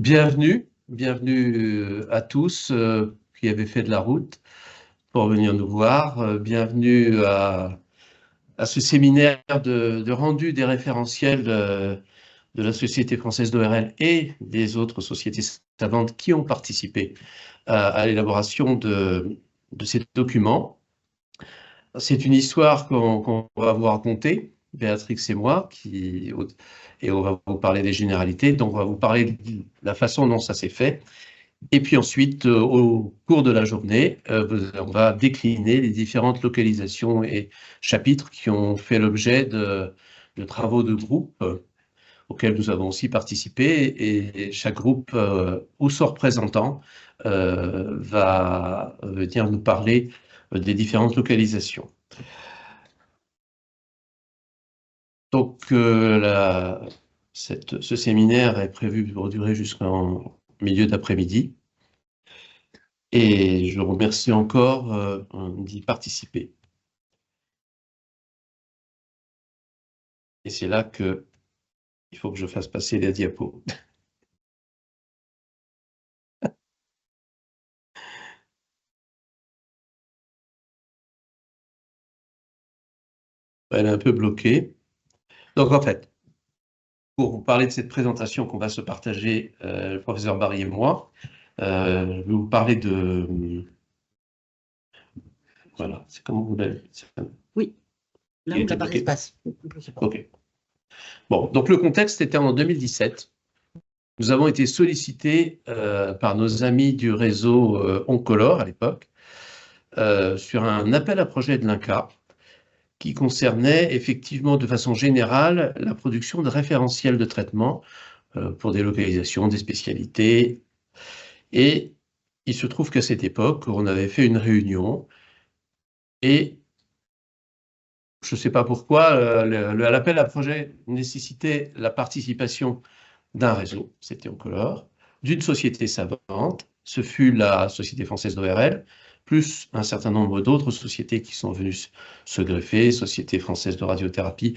Bienvenue à tous qui avez fait de la route pour venir nous voir. Bienvenue à ce séminaire de rendu des référentiels de la Société française d'ORL et des autres sociétés savantes qui ont participé à l'élaboration de ces documents. C'est une histoire qu'on va vous raconter, Béatrix et moi, et on va vous parler des généralités. Donc, on va vous parler de la façon dont ça s'est fait. Et puis ensuite, au cours de la journée, on va décliner les différentes localisations et chapitres qui ont fait l'objet de travaux de groupe auxquels nous avons aussi participé. Et chaque groupe ou son représentant va venir nous parler des différentes localisations. Donc, ce séminaire est prévu pour durer jusqu'en milieu d'après-midi. Et je remercie encore d'y participer. Et c'est là qu'il faut que je fasse passer la diapo. Elle est un peu bloquée. Donc en fait, pour vous parler de cette présentation qu'on va se partager, le professeur Barry et moi, je vais vous parler de... Voilà, c'est comment vous l'avez... Oui, là où la barre espace. Ok. Bon, donc le contexte était en 2017. Nous avons été sollicités par nos amis du réseau Oncolor à l'époque sur un appel à projet de l'INCa qui concernait effectivement de façon générale la production de référentiels de traitement pour des localisations, des spécialités. Et il se trouve qu'à cette époque, on avait fait une réunion et je ne sais pas pourquoi, l'appel à projet nécessitait la participation d'un réseau, c'était Oncolor, d'une société savante, ce fut la Société française d'ORL, plus un certain nombre d'autres sociétés qui sont venues se greffer, Société française de radiothérapie,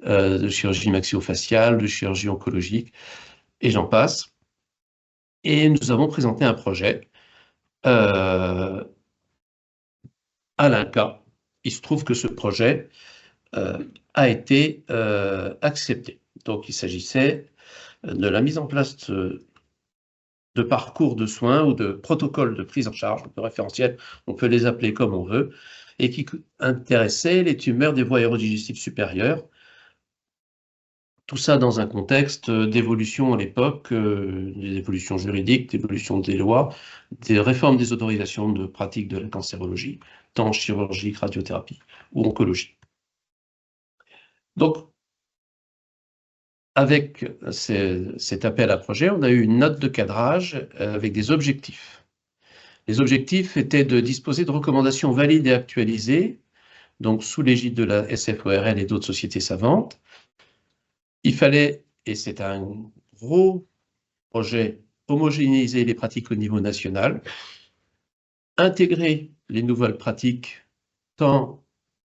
de chirurgie maxillofaciale, de chirurgie oncologique, et j'en passe. Et nous avons présenté un projet à l'INCa. Il se trouve que ce projet a été accepté. Donc il s'agissait de la mise en place de parcours de soins ou de protocoles de prise en charge, de référentiels, on peut les appeler comme on veut, et qui intéressaient les tumeurs des voies aérodigestives supérieures. Tout ça dans un contexte d'évolution à l'époque, d'évolution juridique, d'évolution des lois, des réformes des autorisations de pratique de la cancérologie, tant chirurgie, radiothérapie ou oncologie. Donc, avec cet appel à projet, on a eu une note de cadrage avec des objectifs. Les objectifs étaient de disposer de recommandations valides et actualisées, donc sous l'égide de la SFORL et d'autres sociétés savantes. Il fallait, et c'est un gros projet, homogénéiser les pratiques au niveau national, intégrer les nouvelles pratiques, tant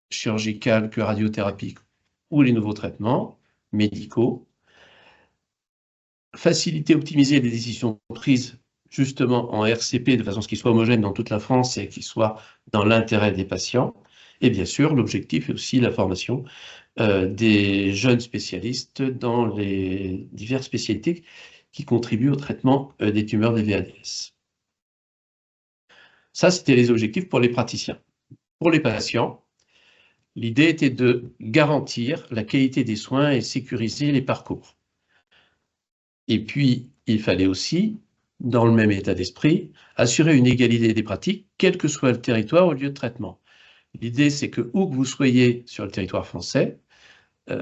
chirurgicales que radiothérapiques, ou les nouveaux traitements médicaux, faciliter, optimiser les décisions prises justement en RCP de façon à ce qu'il soit homogène dans toute la France et qu'il soit dans l'intérêt des patients. Et bien sûr, l'objectif est aussi la formation des jeunes spécialistes dans les diverses spécialités qui contribuent au traitement des tumeurs des VADS. Ça, c'était les objectifs pour les praticiens. Pour les patients, l'idée était de garantir la qualité des soins et sécuriser les parcours. Et puis, il fallait aussi, dans le même état d'esprit, assurer une égalité des pratiques, quel que soit le territoire ou le lieu de traitement. L'idée, c'est que, où que vous soyez sur le territoire français,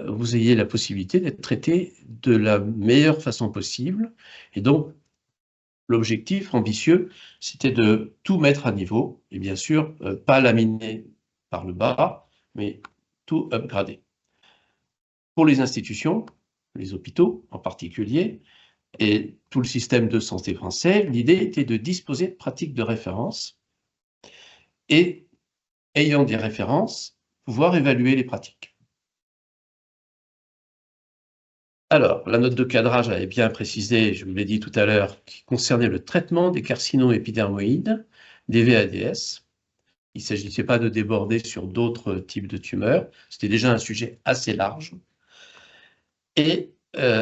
vous ayez la possibilité d'être traité de la meilleure façon possible. Et donc, l'objectif ambitieux, c'était de tout mettre à niveau, et bien sûr, pas laminer par le bas, mais tout upgrader. Pour les institutions, les hôpitaux en particulier, et tout le système de santé français, l'idée était de disposer de pratiques de référence et, ayant des références, pouvoir évaluer les pratiques. Alors, la note de cadrage avait bien précisé, je vous l'ai dit tout à l'heure, qui concernait le traitement des carcinomes épidermoïdes, des VADS. Il ne s'agissait pas de déborder sur d'autres types de tumeurs. C'était déjà un sujet assez large. Et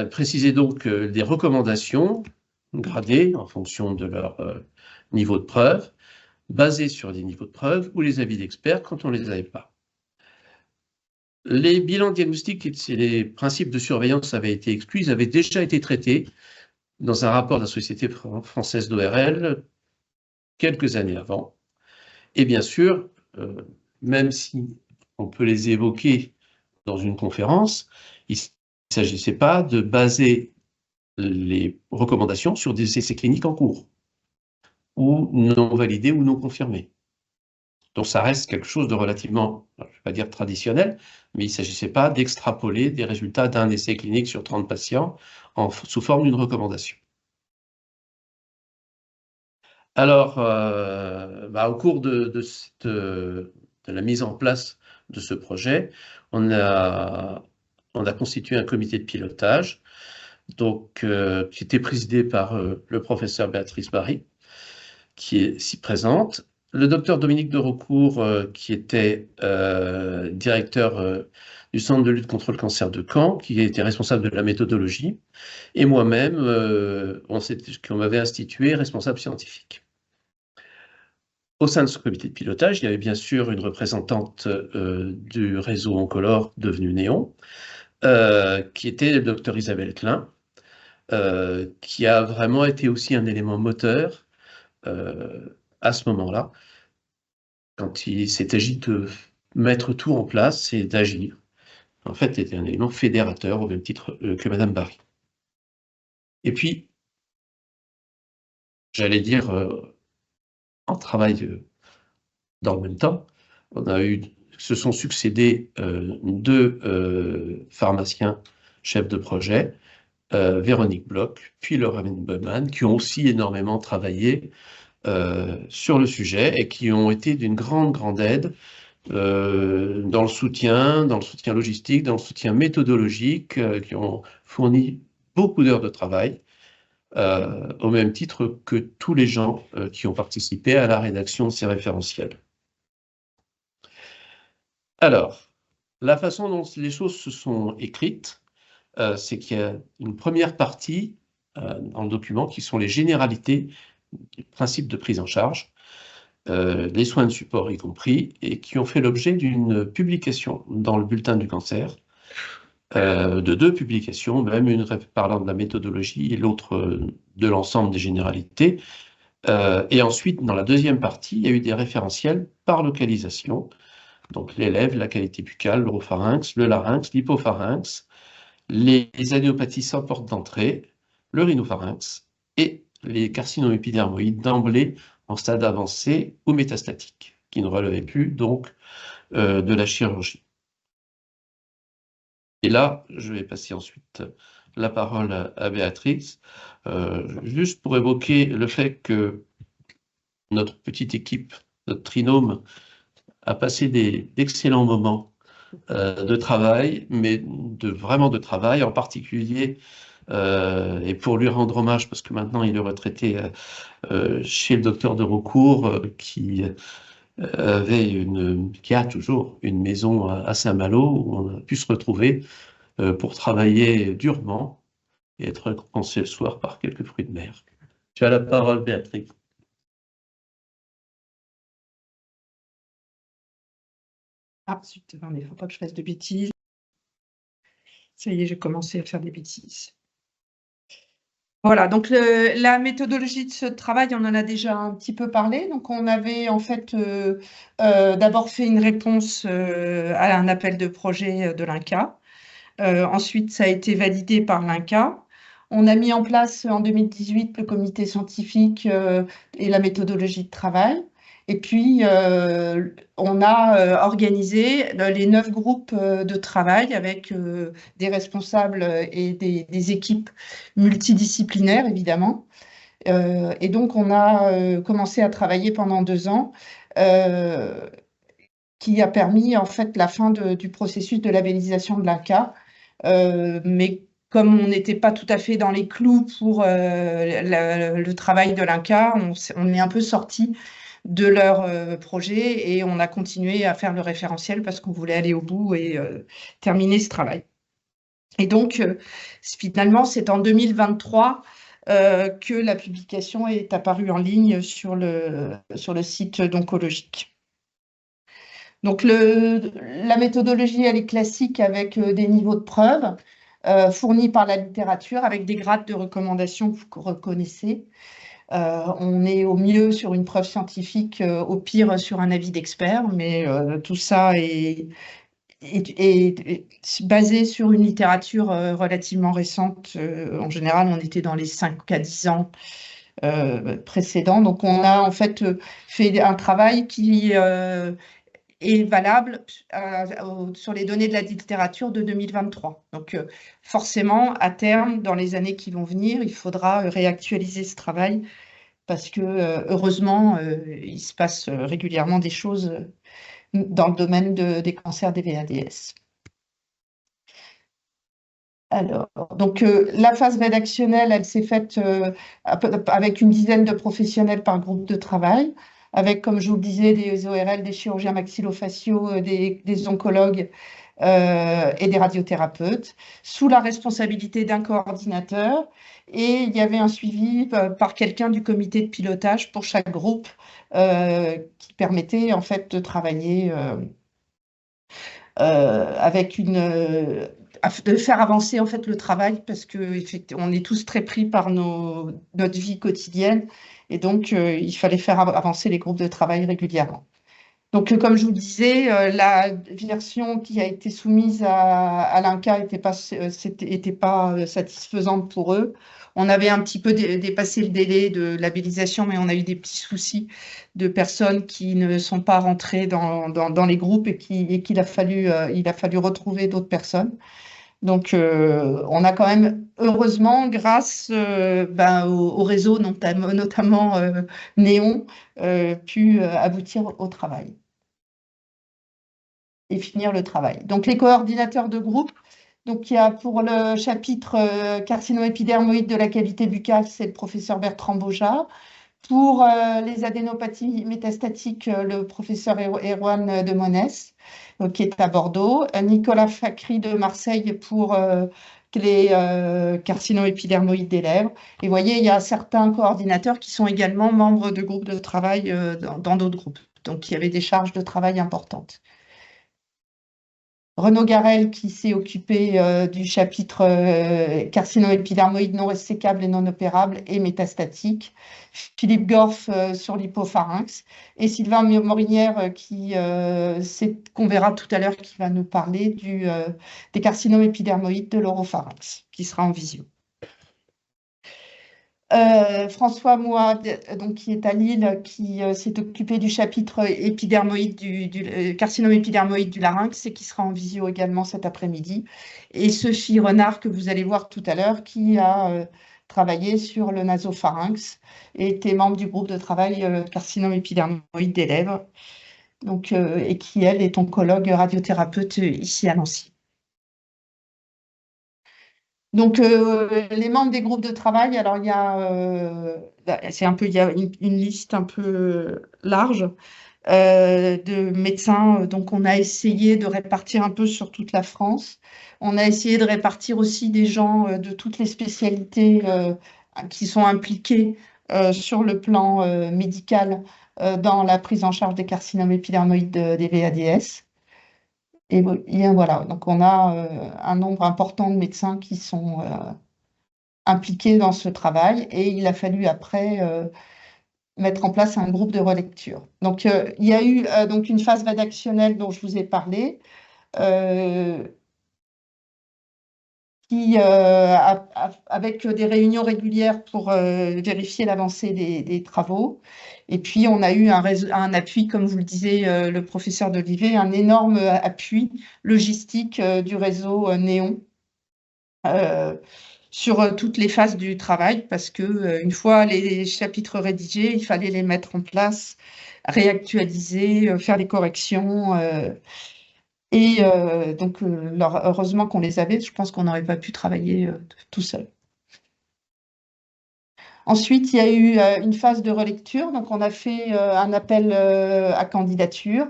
préciser donc des recommandations gradées en fonction de leur niveau de preuve, basées sur des niveaux de preuve ou les avis d'experts quand on ne les avait pas. Les bilans diagnostiques et les principes de surveillance avaient été exclus, ils avaient déjà été traités dans un rapport de la Société française d'ORL quelques années avant. Et bien sûr, même si on peut les évoquer dans une conférence, il ne s'agissait pas de baser les recommandations sur des essais cliniques en cours, ou non validés ou non confirmés. Donc ça reste quelque chose de relativement, je ne vais pas dire traditionnel, mais il ne s'agissait pas d'extrapoler des résultats d'un essai clinique sur 30 patients sous forme d'une recommandation. Alors, au cours de la mise en place de ce projet, on a constitué un comité de pilotage donc, qui était présidé par le professeur Béatrice Barry, qui est ici présente, le docteur Dominique de Raucourt, qui était directeur du Centre de lutte contre le cancer de Caen, qui était responsable de la méthodologie, et moi-même, qu'on m'avait institué responsable scientifique. Au sein de ce comité de pilotage, il y avait bien sûr une représentante du réseau Oncolore devenu Néon, qui était le docteur Isabelle Klein, qui a vraiment été aussi un élément moteur à ce moment-là, quand il s'est agi de mettre tout en place et d'agir. En fait, était un élément fédérateur au même titre que Madame Barry. Et puis, j'allais dire, en travail dans le même temps, se sont succédés deux pharmaciens chefs de projet, Véronique Bloch, puis Laura Bowman, qui ont aussi énormément travaillé sur le sujet et qui ont été d'une grande aide dans le soutien logistique, dans le soutien méthodologique, qui ont fourni beaucoup d'heures de travail, au même titre que tous les gens qui ont participé à la rédaction de ces référentiels. Alors, la façon dont les choses se sont écrites, c'est qu'il y a une première partie dans le document qui sont les généralités du principe de prise en charge, les soins de support y compris, et qui ont fait l'objet d'une publication dans le bulletin du cancer, de deux publications, même une parlant de la méthodologie et l'autre de l'ensemble des généralités. Et ensuite, dans la deuxième partie, il y a eu des référentiels par localisation, donc les lèvres, la cavité buccale, l'oropharynx, le larynx, l'hypopharynx, les anéopathies sans porte d'entrée, le rhinopharynx et les carcinomes épidermoïdes d'emblée en stade avancé ou métastatique, qui ne relevaient plus donc de la chirurgie. Et là, je vais passer ensuite la parole à Béatrice, juste pour évoquer le fait que notre petite équipe, notre trinôme, a passé d'excellents moments de travail, mais vraiment de travail, en particulier, et pour lui rendre hommage, parce que maintenant il est retraité chez le docteur de Raucourt, qui a toujours une maison à Saint-Malo, où on a pu se retrouver pour travailler durement et être récompensé le soir par quelques fruits de mer. Tu as la parole, Béatrice. Ah, zut, il ne faut pas que je fasse de bêtises. Ça y est, j'ai commencé à faire des bêtises. Voilà, donc la méthodologie de ce travail, on en a déjà un petit peu parlé. Donc, on avait en fait d'abord fait une réponse à un appel de projet de l'INCa. Ensuite, ça a été validé par l'INCa. On a mis en place en 2018 le comité scientifique et la méthodologie de travail. Et puis, on a organisé les 9 groupes de travail avec des responsables et des équipes multidisciplinaires, évidemment. Et donc, on a commencé à travailler pendant 2 ans, qui a permis en fait la fin du processus de labellisation de l'INCa, mais comme on n'était pas tout à fait dans les clous pour le travail de l'INCa, on est un peu sorti de leur projet et on a continué à faire le référentiel parce qu'on voulait aller au bout et terminer ce travail. Et donc, finalement, c'est en 2023 que la publication est apparue en ligne sur le site d'Oncologique. Donc, la méthodologie, elle est classique avec des niveaux de preuve fournis par la littérature avec des grades de recommandation que vous reconnaissez. On est au mieux sur une preuve scientifique, au pire sur un avis d'expert, mais tout ça est basé sur une littérature relativement récente. En général, on était dans les 5 à 10 ans précédents. Donc, on a en fait fait un travail qui est valable sur les données de la littérature de 2023. Donc, forcément, à terme, dans les années qui vont venir, il faudra réactualiser ce travail parce que, heureusement, il se passe régulièrement des choses dans le domaine des cancers des VADS. Alors, donc la phase rédactionnelle, elle s'est faite avec une dizaine de professionnels par groupe de travail, avec, comme je vous le disais, des ORL, des chirurgiens maxillofaciaux, des oncologues et des radiothérapeutes, sous la responsabilité d'un coordinateur. Et il y avait un suivi par quelqu'un du comité de pilotage pour chaque groupe qui permettait en fait de travailler avec de faire avancer en fait le travail parce que on est tous très pris par notre vie quotidienne et donc il fallait faire avancer les groupes de travail régulièrement. Donc comme je vous disais, la version qui a été soumise à l'INCa n'était pas satisfaisante pour eux. On avait un petit peu dépassé le délai de labellisation, mais on a eu des petits soucis de personnes qui ne sont pas rentrées dans les groupes et qu'il a fallu retrouver d'autres personnes. Donc, on a quand même, heureusement, grâce au réseau, notamment Néon, pu aboutir au travail et finir le travail. Donc, les coordinateurs de groupe, donc il y a pour le chapitre carcinoépidermoïde de la cavité buccale, c'est le professeur Bertrand Beaujat. Pour les adénopathies métastatiques, le professeur Erwan de Monès, qui est à Bordeaux. Nicolas Facry de Marseille pour les carcinoépidermoïdes des lèvres. Et vous voyez, il y a certains coordinateurs qui sont également membres de groupes de travail dans d'autres groupes. Donc, il y avait des charges de travail importantes. Renaud Garel qui s'est occupé du chapitre carcinoépidermoïde non ressécable et non opérable et métastatique. Philippe Gorff sur l'hypopharynx et Sylvain Morinière qu'on verra tout à l'heure qui va nous parler des carcinomes épidermoïdes de l'oropharynx qui sera en visio. François Moua, donc, qui est à Lille, qui s'est occupé du chapitre épidermoïde du carcinome épidermoïde du larynx et qui sera en visio également cet après-midi. Et Sophie Renard, que vous allez voir tout à l'heure, qui a travaillé sur le nasopharynx et était membre du groupe de travail carcinome épidermoïde des lèvres, donc, et qui, elle, est oncologue radiothérapeute ici à Nancy. Donc, les membres des groupes de travail, alors il y a, il y a une liste un peu large de médecins. Donc, on a essayé de répartir un peu sur toute la France. On a essayé de répartir aussi des gens de toutes les spécialités qui sont impliqués sur le plan médical dans la prise en charge des carcinomes épidermoïdes des VADS. Et voilà, donc on a un nombre important de médecins qui sont impliqués dans ce travail et il a fallu après mettre en place un groupe de relecture. Donc il y a eu donc une phase rédactionnelle dont je vous ai parlé qui, avec des réunions régulières pour vérifier l'avancée des travaux. Et puis, on a eu un appui, comme vous le disiez, le professeur d'Olivet, un énorme appui logistique du réseau Néon sur toutes les phases du travail, parce que une fois les chapitres rédigés, il fallait les mettre en place, réactualiser, faire des corrections. Et donc, heureusement qu'on les avait, je pense qu'on n'aurait pas pu travailler tout seul. Ensuite, il y a eu une phase de relecture. Donc, on a fait un appel à candidature.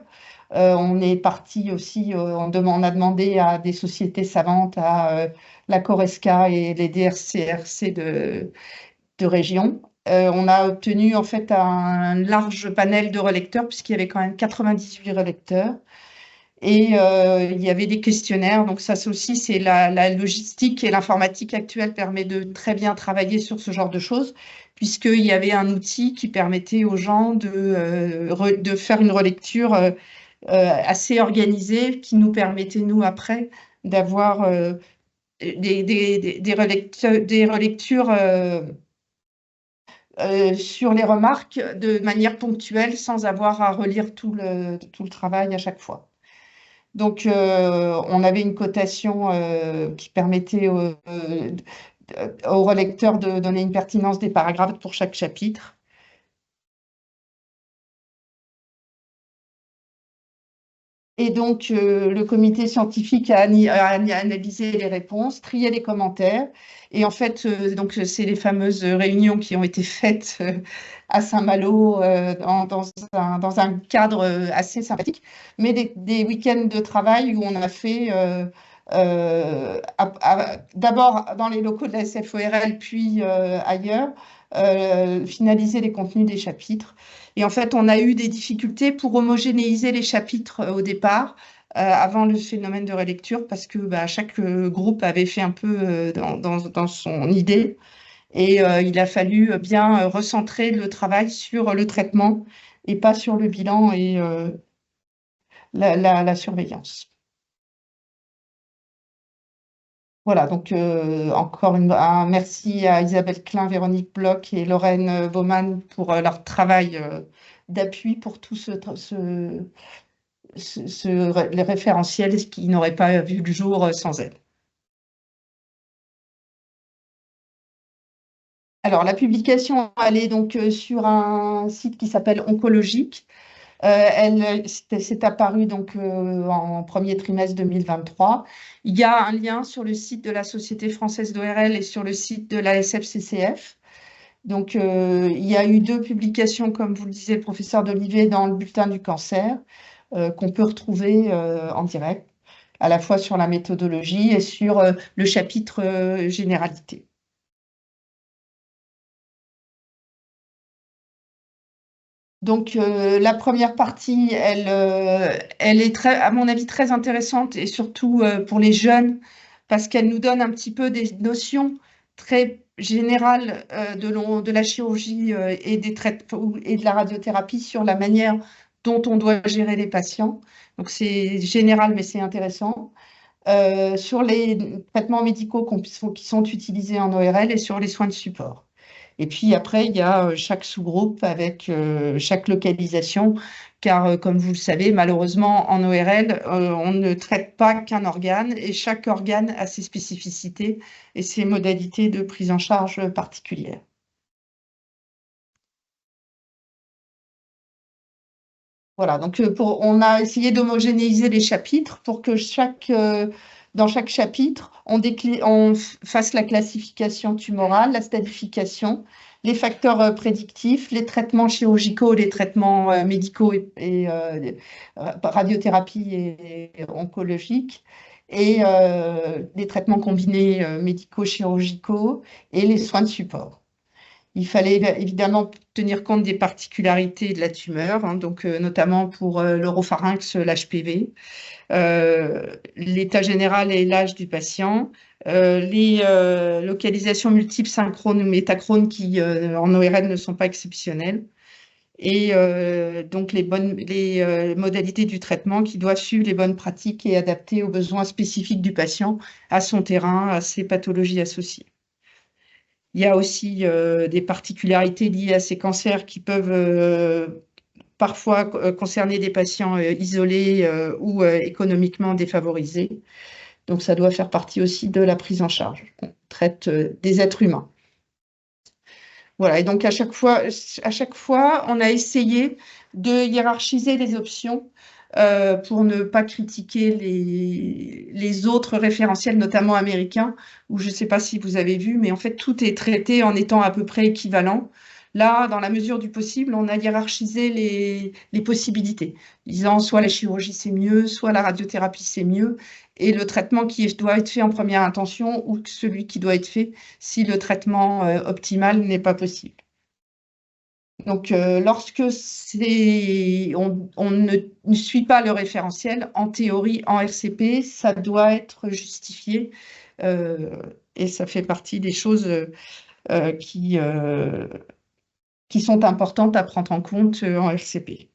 On est parti aussi, on a demandé à des sociétés savantes, à la Coresca et les DRCRC de région. On a obtenu en fait un large panel de relecteurs, puisqu'il y avait quand même 98 relecteurs. Et il y avait des questionnaires. Donc ça aussi, c'est la logistique et l'informatique actuelle permet de très bien travailler sur ce genre de choses, puisqu'il y avait un outil qui permettait aux gens de faire une relecture assez organisée, qui nous permettait, nous, après, d'avoir des relectures sur les remarques de manière ponctuelle, sans avoir à relire tout le travail à chaque fois. Donc, on avait une cotation qui permettait aux relecteurs de donner une pertinence des paragraphes pour chaque chapitre. Et donc, le comité scientifique a analysé les réponses, trié les commentaires. Et en fait, donc, c'est les fameuses réunions qui ont été faites à Saint-Malo dans un cadre assez sympathique, mais des week-ends de travail où on a fait d'abord dans les locaux de la SFORL, puis ailleurs, finaliser les contenus des chapitres. Et en fait, on a eu des difficultés pour homogénéiser les chapitres au départ, avant le phénomène de relecture, parce que chaque groupe avait fait un peu dans son idée. Et il a fallu bien recentrer le travail sur le traitement et pas sur le bilan et la surveillance. Voilà, donc encore un merci à Isabelle Klein, Véronique Bloch et Lorraine Baumann pour leur travail d'appui pour tout les référentiels qui n'auraient pas vu le jour sans elles. Alors, la publication, elle est donc sur un site qui s'appelle Oncologique. Elle s'est apparue donc en premier trimestre 2023. Il y a un lien sur le site de la Société française d'ORL et sur le site de la SFCCF. Donc, il y a eu 2 publications, comme vous le disiez, le professeur d'Olivet, dans le bulletin du cancer, qu'on peut retrouver en direct, à la fois sur la méthodologie et sur le chapitre généralité. Donc, la première partie, elle est très, à mon avis, très intéressante, et surtout pour les jeunes, parce qu'elle nous donne un petit peu des notions très générales de la chirurgie et des traitements et de la radiothérapie sur la manière dont on doit gérer les patients. Donc, c'est général, mais c'est intéressant. Sur les traitements médicaux qui sont utilisés en ORL et sur les soins de support. Et puis après, il y a chaque sous-groupe avec chaque localisation, car comme vous le savez, malheureusement, en ORL, on ne traite pas qu'un organe, et chaque organe a ses spécificités et ses modalités de prise en charge particulières. Voilà, donc on a essayé d'homogénéiser les chapitres pour que dans chaque chapitre, on fasse la classification tumorale, la stadification, les facteurs prédictifs, les traitements chirurgicaux, les traitements médicaux et radiothérapie et oncologiques, et les traitements combinés médico-chirurgicaux et les soins de support. Il fallait évidemment tenir compte des particularités de la tumeur, hein, donc notamment pour l'oropharynx, l'HPV, l'état général et l'âge du patient, les localisations multiples, synchrones ou métachrones qui en ORL ne sont pas exceptionnelles, et donc les modalités du traitement qui doivent suivre les bonnes pratiques et adapter aux besoins spécifiques du patient, à son terrain, à ses pathologies associées. Il y a aussi des particularités liées à ces cancers qui peuvent parfois concerner des patients isolés ou économiquement défavorisés. Donc, ça doit faire partie aussi de la prise en charge. On traite des êtres humains. Voilà, et donc à chaque fois, on a essayé de hiérarchiser les options pour ne pas critiquer les autres référentiels, notamment américains, où je ne sais pas si vous avez vu, mais en fait, tout est traité en étant à peu près équivalent. Là, dans la mesure du possible, on a hiérarchisé les possibilités, disant soit la chirurgie c'est mieux, soit la radiothérapie c'est mieux, et le traitement qui doit être fait en première intention ou celui qui doit être fait si le traitement optimal n'est pas possible. Donc, lorsque on ne suit pas le référentiel, en théorie, en RCP, ça doit être justifié et ça fait partie des choses qui sont importantes à prendre en compte en RCP.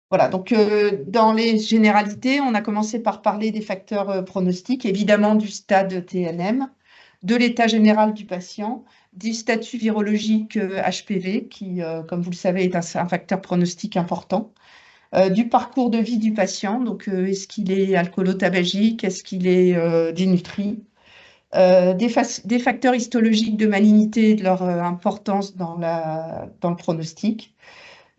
Voilà, donc dans les généralités, on a commencé par parler des facteurs pronostiques, évidemment du stade TNM, de l'état général du patient, du statut virologique HPV, qui, comme vous le savez, est un facteur pronostique important, du parcours de vie du patient, donc est-ce qu'il est alcoolo-tabagique, est-ce qu'il est dénutri, des facteurs histologiques de malignité et de leur importance dans le pronostic,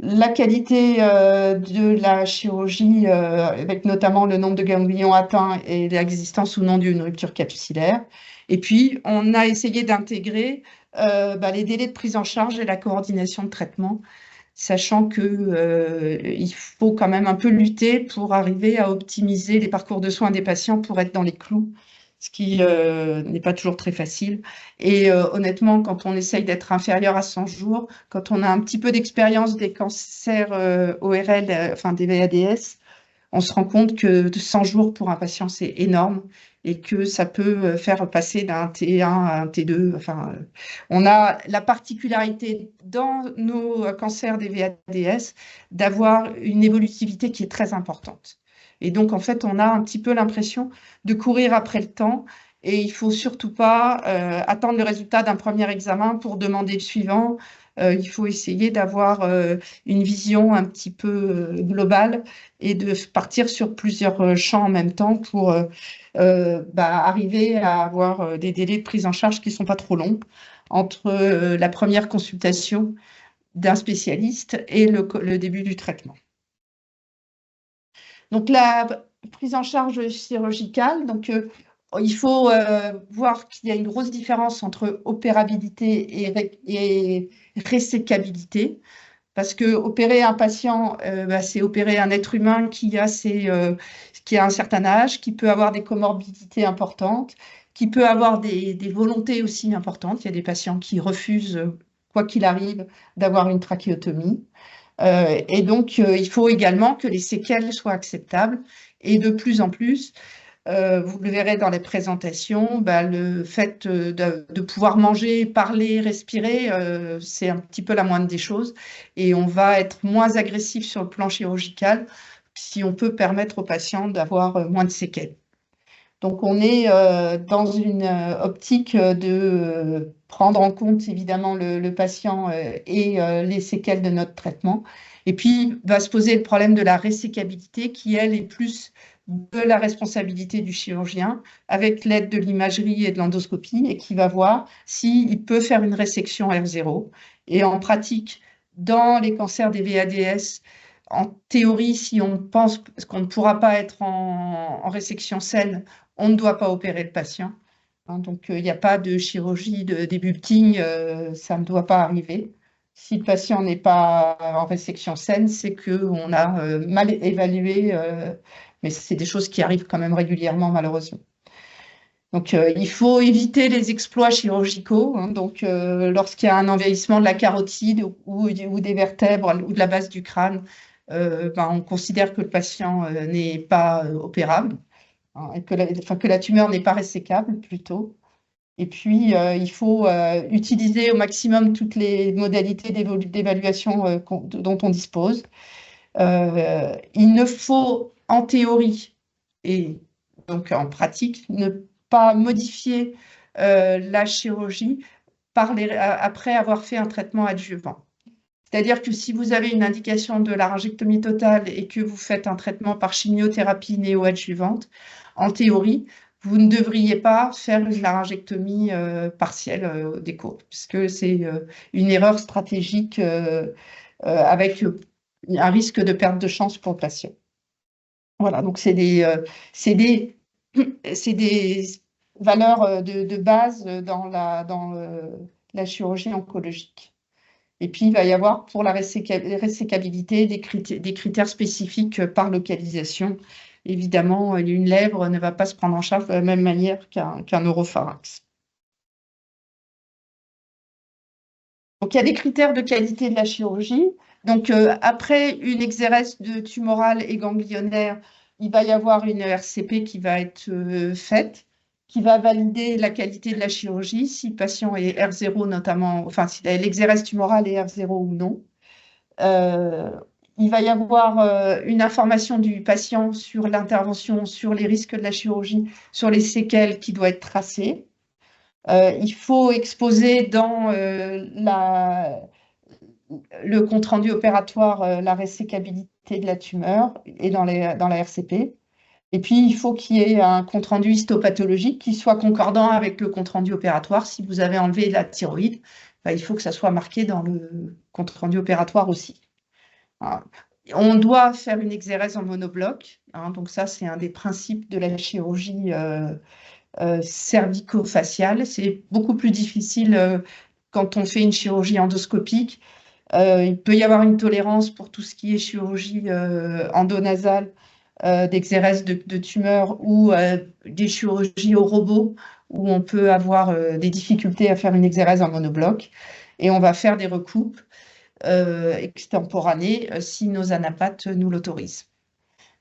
la qualité de la chirurgie, avec notamment le nombre de ganglions atteints et l'existence ou non d'une rupture capsulaire. Et puis, on a essayé d'intégrer les délais de prise en charge et la coordination de traitement, sachant qu'il faut quand même un peu lutter pour arriver à optimiser les parcours de soins des patients pour être dans les clous, ce qui n'est pas toujours très facile. Et honnêtement, quand on essaye d'être inférieur à 100 jours, quand on a un petit peu d'expérience des cancers ORL, enfin des VADS, on se rend compte que 100 jours pour un patient, c'est énorme et que ça peut faire passer d'un T1 à un T2. Enfin, on a la particularité dans nos cancers des VADS d'avoir une évolutivité qui est très importante. Et donc, en fait, on a un petit peu l'impression de courir après le temps et il ne faut surtout pas attendre le résultat d'un premier examen pour demander le suivant. Il faut essayer d'avoir une vision un petit peu globale et de partir sur plusieurs champs en même temps pour arriver à avoir des délais de prise en charge qui ne sont pas trop longs entre la première consultation d'un spécialiste et le début du traitement. Donc, la prise en charge chirurgicale, donc, il faut voir qu'il y a une grosse différence entre opérabilité et résécabilité. Parce que opérer un patient, c'est opérer un être humain qui a un certain âge, qui peut avoir des comorbidités importantes, qui peut avoir des volontés aussi importantes. Il y a des patients qui refusent, quoi qu'il arrive, d'avoir une trachéotomie. Et donc, il faut également que les séquelles soient acceptables. Et de plus en plus, vous le verrez dans les présentations, le fait de pouvoir manger, parler, respirer, c'est un petit peu la moindre des choses. Et on va être moins agressif sur le plan chirurgical si on peut permettre aux patients d'avoir moins de séquelles. Donc, on est dans une optique de prendre en compte évidemment le patient et les séquelles de notre traitement. Et puis, va se poser le problème de la résécabilité qui, elle, est plus de la responsabilité du chirurgien avec l'aide de l'imagerie et de l'endoscopie et qui va voir s'il peut faire une résection R0. Et en pratique, dans les cancers des VADS, en théorie, si on pense qu'on ne pourra pas être en résection saine, on ne doit pas opérer le patient. Donc, il n'y a pas de chirurgie de débulking, ça ne doit pas arriver. Si le patient n'est pas en résection saine, c'est qu'on a mal évalué, mais c'est des choses qui arrivent quand même régulièrement, malheureusement. Donc, il faut éviter les exploits chirurgicaux. Donc, lorsqu'il y a un envahissement de la carotide ou des vertèbres ou de la base du crâne, on considère que le patient n'est pas opérable, et que la tumeur n'est pas résécable plutôt. Et puis, il faut utiliser au maximum toutes les modalités d'évaluation dont on dispose. Il ne faut, en théorie et donc en pratique, ne pas modifier la chirurgie après avoir fait un traitement adjuvant. C'est-à-dire que si vous avez une indication de laryngectomie totale et que vous faites un traitement par chimiothérapie néoadjuvante, en théorie, vous ne devriez pas faire une laryngectomie partielle des côtes, puisque c'est une erreur stratégique avec un risque de perte de chance pour le patient. Voilà, donc c'est des valeurs de base dans la chirurgie oncologique. Et puis, il va y avoir pour la résécabilité des critères spécifiques par localisation. Évidemment, une lèvre ne va pas se prendre en charge de la même manière qu'un oropharynx. Donc, il y a des critères de qualité de la chirurgie. Donc, après une exérèse tumorale et ganglionnaire, il va y avoir une RCP qui va être faite, qui va valider la qualité de la chirurgie, si le patient est R0 notamment, enfin, si l'exérèse tumorale est R0 ou non. Il va y avoir une information du patient sur l'intervention, sur les risques de la chirurgie, sur les séquelles qui doit être tracée. Il faut exposer dans le compte-rendu opératoire la résécabilité de la tumeur et dans la RCP. Et puis, il faut qu'il y ait un compte-rendu histopathologique qui soit concordant avec le compte-rendu opératoire. Si vous avez enlevé la thyroïde, il faut que ça soit marqué dans le compte-rendu opératoire aussi. On doit faire une exérèse en monobloc. Donc ça, c'est un des principes de la chirurgie cervico-faciale. C'est beaucoup plus difficile quand on fait une chirurgie endoscopique. Il peut y avoir une tolérance pour tout ce qui est chirurgie endonasale, d'exérèse de tumeurs ou des chirurgies au robot où on peut avoir des difficultés à faire une exérèse en monobloc. Et on va faire des recoupes extemporanées si nos anapathes nous l'autorisent.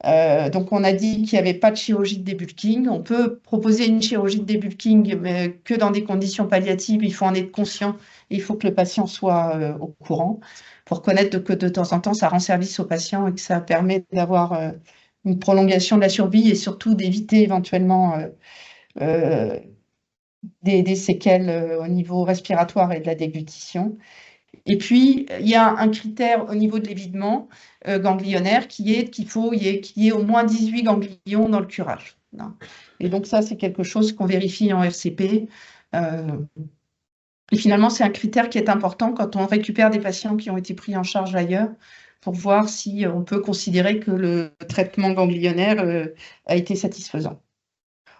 Donc, on a dit qu'il n'y avait pas de chirurgie de débulking. On peut proposer une chirurgie de débulking, mais que dans des conditions palliatives. Il faut en être conscient et il faut que le patient soit au courant pour connaître que de temps en temps, ça rend service au patient et que ça permet d'avoir une prolongation de la survie et surtout d'éviter éventuellement des séquelles au niveau respiratoire et de la déglutition. Et puis, il y a un critère au niveau de l'évidement ganglionnaire qui est qu'il faut qu'il y ait au moins 18 ganglions dans le curage. Et donc ça, c'est quelque chose qu'on vérifie en RCP. Et finalement, c'est un critère qui est important quand on récupère des patients qui ont été pris en charge ailleurs pour voir si on peut considérer que le traitement ganglionnaire a été satisfaisant.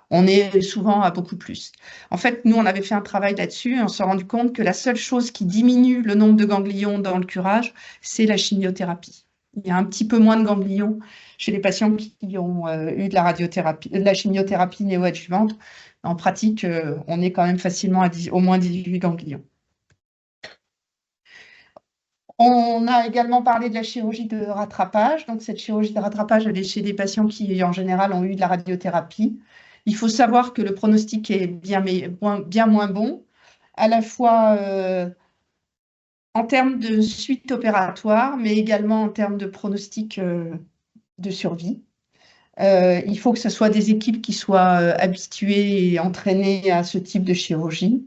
On est souvent à beaucoup plus. En fait, nous, on avait fait un travail là-dessus et on s'est rendu compte que la seule chose qui diminue le nombre de ganglions dans le curage, c'est la chimiothérapie. Il y a un petit peu moins de ganglions chez les patients qui ont eu de la chimiothérapie néoadjuvante. En pratique, on est quand même facilement à au moins 18 ganglions. On a également parlé de la chirurgie de rattrapage. Donc, cette chirurgie de rattrapage, elle est chez des patients qui, en général, ont eu de la radiothérapie. Il faut savoir que le pronostic est bien moins bon, à la fois en termes de suite opératoire, mais également en termes de pronostic de survie. Il faut que ce soit des équipes qui soient habituées et entraînées à ce type de chirurgie.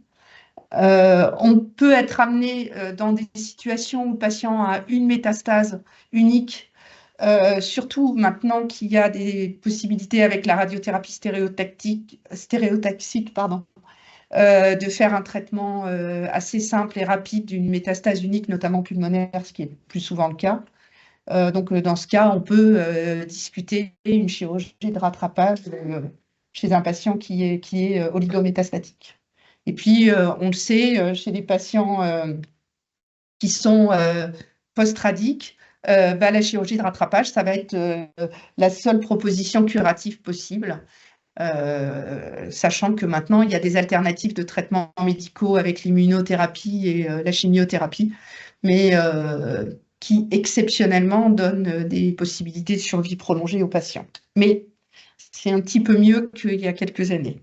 On peut être amené dans des situations où le patient a une métastase unique, surtout maintenant qu'il y a des possibilités avec la radiothérapie stéréotaxique, de faire un traitement assez simple et rapide d'une métastase unique, notamment pulmonaire, ce qui est plus souvent le cas. Donc, dans ce cas, on peut discuter une chirurgie de rattrapage chez un patient qui est oligométastatique. Et puis, on le sait, chez les patients qui sont post-radiques, la chirurgie de rattrapage, ça va être la seule proposition curative possible, sachant que maintenant, il y a des alternatives de traitements médicaux avec l'immunothérapie et la chimiothérapie, mais qui exceptionnellement donnent des possibilités de survie prolongée aux patients. Mais c'est un petit peu mieux qu'il y a quelques années.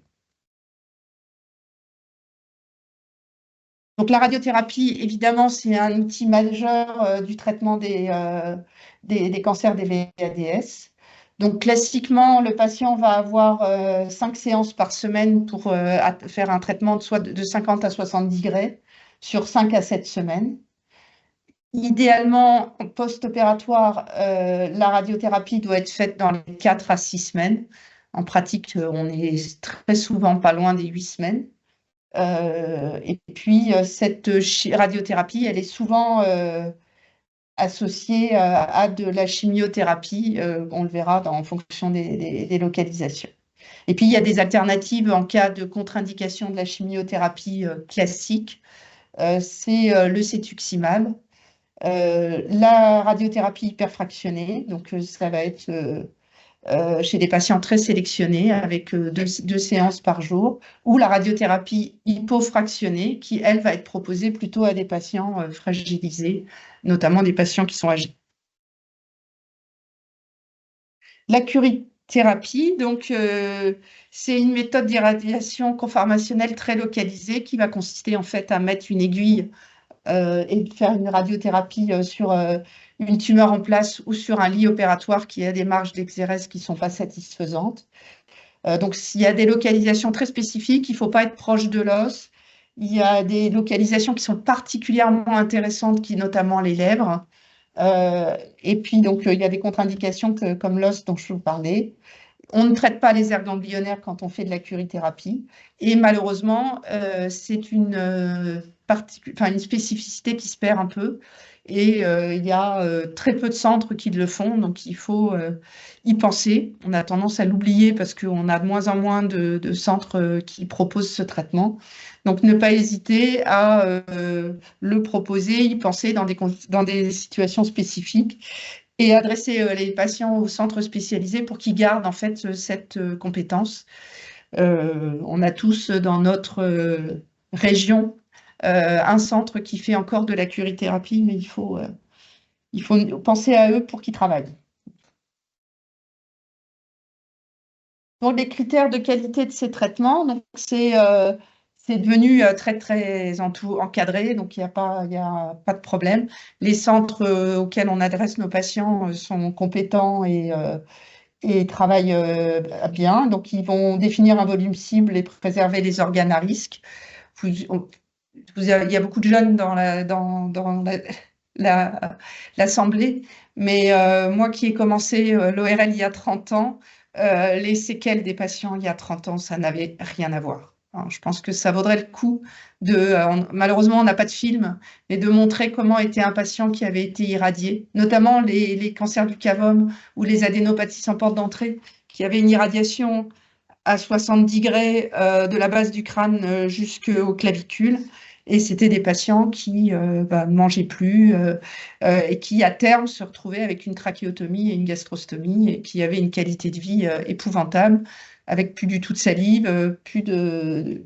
Donc la radiothérapie, évidemment, c'est un outil majeur du traitement des cancers des VADS. Donc classiquement, le patient va avoir 5 séances par semaine pour faire un traitement de 50 à 70 degrés sur 5 à 7 semaines. Idéalement, post-opératoire, la radiothérapie doit être faite dans les 4 à 6 semaines. En pratique, on est très souvent pas loin des 8 semaines. Et puis, cette radiothérapie, elle est souvent associé à de la chimiothérapie. On le verra en fonction des localisations. Et puis, il y a des alternatives en cas de contre-indication de la chimiothérapie classique. C'est le cétuximab, la radiothérapie hyperfractionnée. Donc, ça va être chez des patients très sélectionnés avec deux séances par jour, ou la radiothérapie hypofractionnée qui, elle, va être proposée plutôt à des patients fragilisés, notamment des patients qui sont âgés. La curithérapie, donc, c'est une méthode d'irradiation conformationnelle très localisée qui va consister en fait à mettre une aiguille et de faire une radiothérapie sur une tumeur en place ou sur un lit opératoire qui a des marges d'exérèse qui ne sont pas satisfaisantes. Donc, s'il y a des localisations très spécifiques, il ne faut pas être proche de l'os. Il y a des localisations qui sont particulièrement intéressantes, qui notamment les lèvres. Et puis, donc, il y a des contre-indications comme l'os dont je vous parlais. On ne traite pas les aires ganglionnaires quand on fait de la curithérapie. Et malheureusement, c'est une spécificité qui se perd un peu. Et il y a très peu de centres qui le font, donc il faut y penser. On a tendance à l'oublier parce qu'on a de moins en moins de centres qui proposent ce traitement. Donc ne pas hésiter à le proposer, y penser dans des situations spécifiques et adresser les patients au centre spécialisé pour qu'ils gardent en fait cette compétence. On a tous dans notre région un centre qui fait encore de la curithérapie, mais il faut penser à eux pour qu'ils travaillent. Donc, les critères de qualité de ces traitements, c'est devenu très, très encadré, donc il n'y a pas de problème. Les centres auxquels on adresse nos patients sont compétents et travaillent bien. Donc, ils vont définir un volume cible et préserver les organes à risque. Il y a beaucoup de jeunes dans l'Assemblée, mais moi qui ai commencé l'ORL il y a 30 ans, les séquelles des patients il y a 30 ans, ça n'avait rien à voir. Alors, je pense que ça vaudrait le coup malheureusement, on n'a pas de film, mais de montrer comment était un patient qui avait été irradié, notamment les cancers du cavum ou les adénopathies sans porte d'entrée, qui avaient une irradiation à 70 degrés de la base du crâne jusqu'aux clavicules. Et c'était des patients qui ne mangeaient plus et qui, à terme, se retrouvaient avec une trachéotomie et une gastrostomie et qui avaient une qualité de vie épouvantable, avec plus du tout de salive, plus de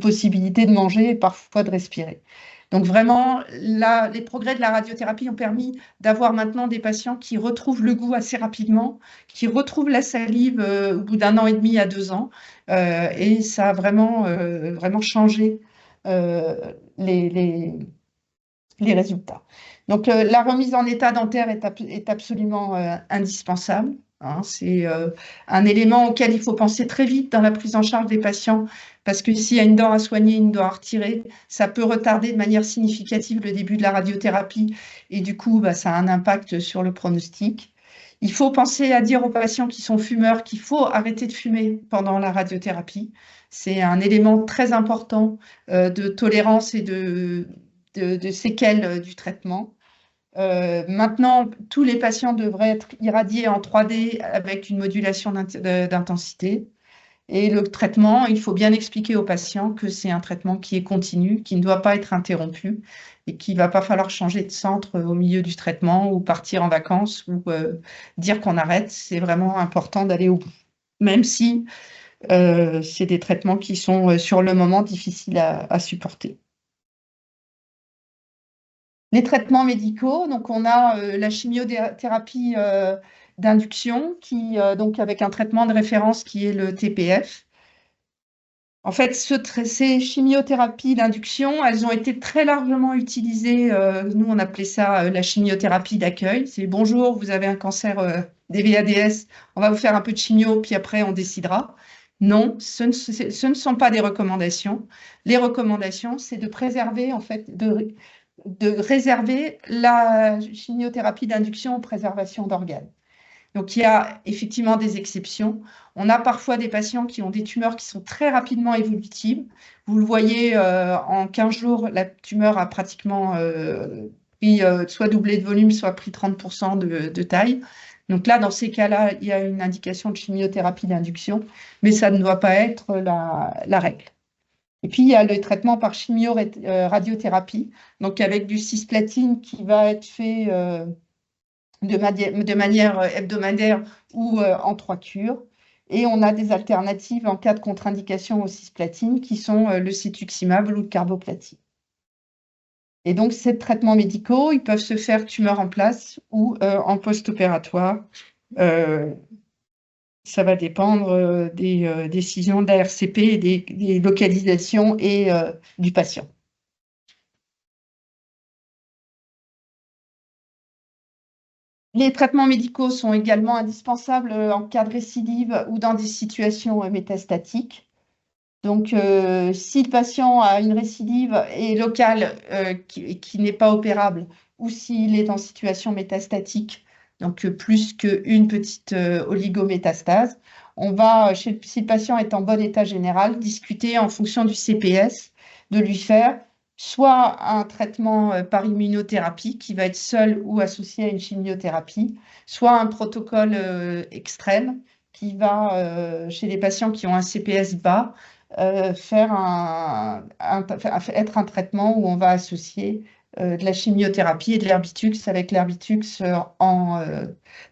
possibilité de manger et parfois de respirer. Donc vraiment, les progrès de la radiothérapie ont permis d'avoir maintenant des patients qui retrouvent le goût assez rapidement, qui retrouvent la salive au bout d'1 an et demi à 2 ans. Et ça a vraiment changé les résultats. Donc la remise en état dentaire est absolument indispensable. Hein, c'est un élément auquel il faut penser très vite dans la prise en charge des patients, parce que s'il y a une dent à soigner, une dent à retirer, ça peut retarder de manière significative le début de la radiothérapie, et du coup, ça a un impact sur le pronostic. Il faut penser à dire aux patients qui sont fumeurs qu'il faut arrêter de fumer pendant la radiothérapie. C'est un élément très important de tolérance et de séquelles du traitement. Maintenant, tous les patients devraient être irradiés en 3D avec une modulation d'intensité. Et le traitement, il faut bien expliquer aux patients que c'est un traitement qui est continu, qui ne doit pas être interrompu et qu'il ne va pas falloir changer de centre au milieu du traitement ou partir en vacances ou dire qu'on arrête. C'est vraiment important d'aller au bout, même si c'est des traitements qui sont sur le moment difficiles à supporter. Les traitements médicaux, donc on a la chimiothérapie d'induction, donc avec un traitement de référence qui est le TPF. En fait, ces chimiothérapies d'induction, elles ont été très largement utilisées. Nous, on appelait ça la chimiothérapie d'accueil. C'est bonjour, vous avez un cancer des VADS, on va vous faire un peu de chimio, puis après on décidera. Non, ce ne sont pas des recommandations. Les recommandations, c'est de préserver, en fait, de réserver la chimiothérapie d'induction aux préservations d'organes. Donc, il y a effectivement des exceptions. On a parfois des patients qui ont des tumeurs qui sont très rapidement évolutives. Vous le voyez, en 15 jours, la tumeur a pratiquement pris soit doublé de volume, soit pris 30% de taille. Donc là, dans ces cas-là, il y a une indication de chimiothérapie d'induction, mais ça ne doit pas être la règle. Et puis, il y a le traitement par chimio-radiothérapie, donc avec du cisplatine qui va être fait de manière hebdomadaire ou en 3 cures. Et on a des alternatives en cas de contre-indication au cisplatine qui sont le cetuximab ou le carboplatine. Et donc, ces traitements médicaux, ils peuvent se faire tumeur en place ou en post-opératoire. Ça va dépendre des décisions de la RCP, des localisations et du patient. Les traitements médicaux sont également indispensables en cas de récidive ou dans des situations métastatiques. Donc, si le patient a une récidive et locale qui n'est pas opérable, ou s'il est en situation métastatique, donc plus qu'une petite oligométastase, on va, si le patient est en bon état général, discuter en fonction du CPS de lui faire soit un traitement par immunothérapie qui va être seul ou associé à une chimiothérapie, soit un protocole extrême qui va, chez les patients qui ont un CPS bas, être un traitement où on va associer de la chimiothérapie et de l'Erbitux avec l'Erbitux en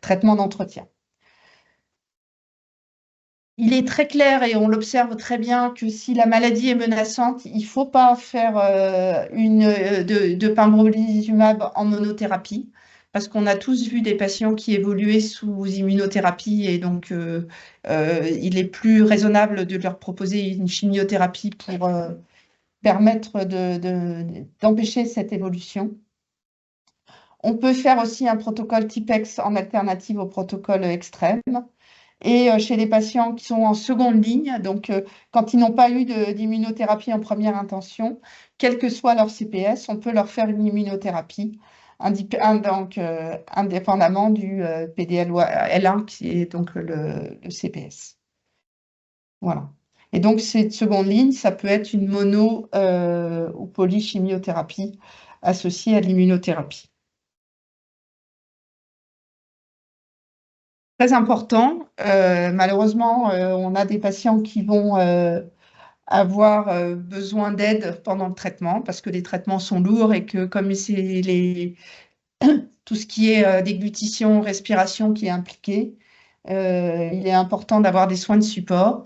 traitement d'entretien. Il est très clair et on l'observe très bien que si la maladie est menaçante, il ne faut pas faire de pembrolizumab en monothérapie parce qu'on a tous vu des patients qui évoluaient sous immunothérapie et donc il est plus raisonnable de leur proposer une chimiothérapie pour permettre d'empêcher cette évolution. On peut faire aussi un protocole TIPEX en alternative au protocole extrême. Et chez les patients qui sont en seconde ligne, donc quand ils n'ont pas eu d'immunothérapie en première intention, quel que soit leur CPS, on peut leur faire une immunothérapie, donc, indépendamment du PDL1 qui est donc le CPS. Voilà. Et donc, cette seconde ligne, ça peut être une mono ou polychimiothérapie associée à l'immunothérapie. Très important. Malheureusement, on a des patients qui vont avoir besoin d'aide pendant le traitement parce que les traitements sont lourds et que comme c'est tout ce qui est déglutition, respiration qui est impliqué, il est important d'avoir des soins de support.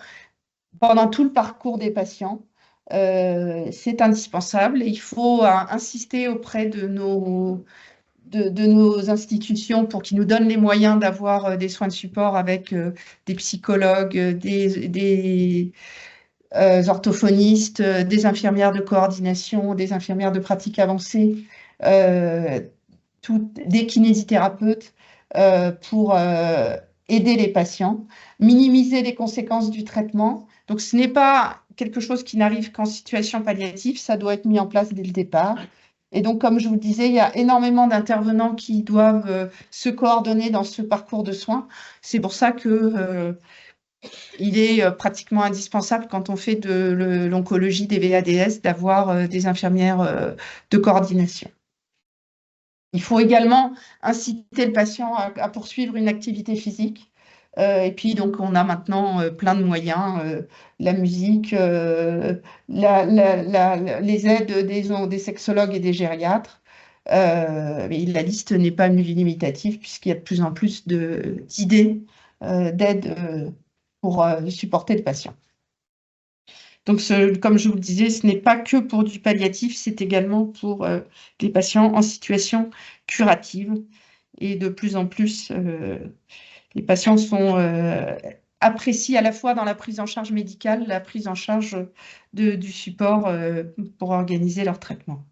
Pendant tout le parcours des patients, c'est indispensable et il faut insister auprès de nos institutions pour qu'ils nous donnent les moyens d'avoir des soins de support avec des psychologues, des orthophonistes, des infirmières de coordination, des infirmières de pratique avancée, des kinésithérapeutes pour aider les patients, minimiser les conséquences du traitement. Donc, ce n'est pas quelque chose qui n'arrive qu'en situation palliative, ça doit être mis en place dès le départ. Et donc, comme je vous le disais, il y a énormément d'intervenants qui doivent se coordonner dans ce parcours de soins. C'est pour ça que il est pratiquement indispensable quand on fait de l'oncologie des VADS d'avoir des infirmières de coordination. Il faut également inciter le patient à poursuivre une activité physique. Et puis, donc, on a maintenant plein de moyens, la musique, les aides des sexologues et des gériatres. Mais la liste n'est pas limitative puisqu'il y a de plus en plus d'idées d'aide pour supporter le patient. Donc, comme je vous le disais, ce n'est pas que pour du palliatif, c'est également pour les patients en situation curative. Et de plus en plus, les patients apprécient à la fois dans la prise en charge médicale, la prise en charge du support pour organiser leur traitement.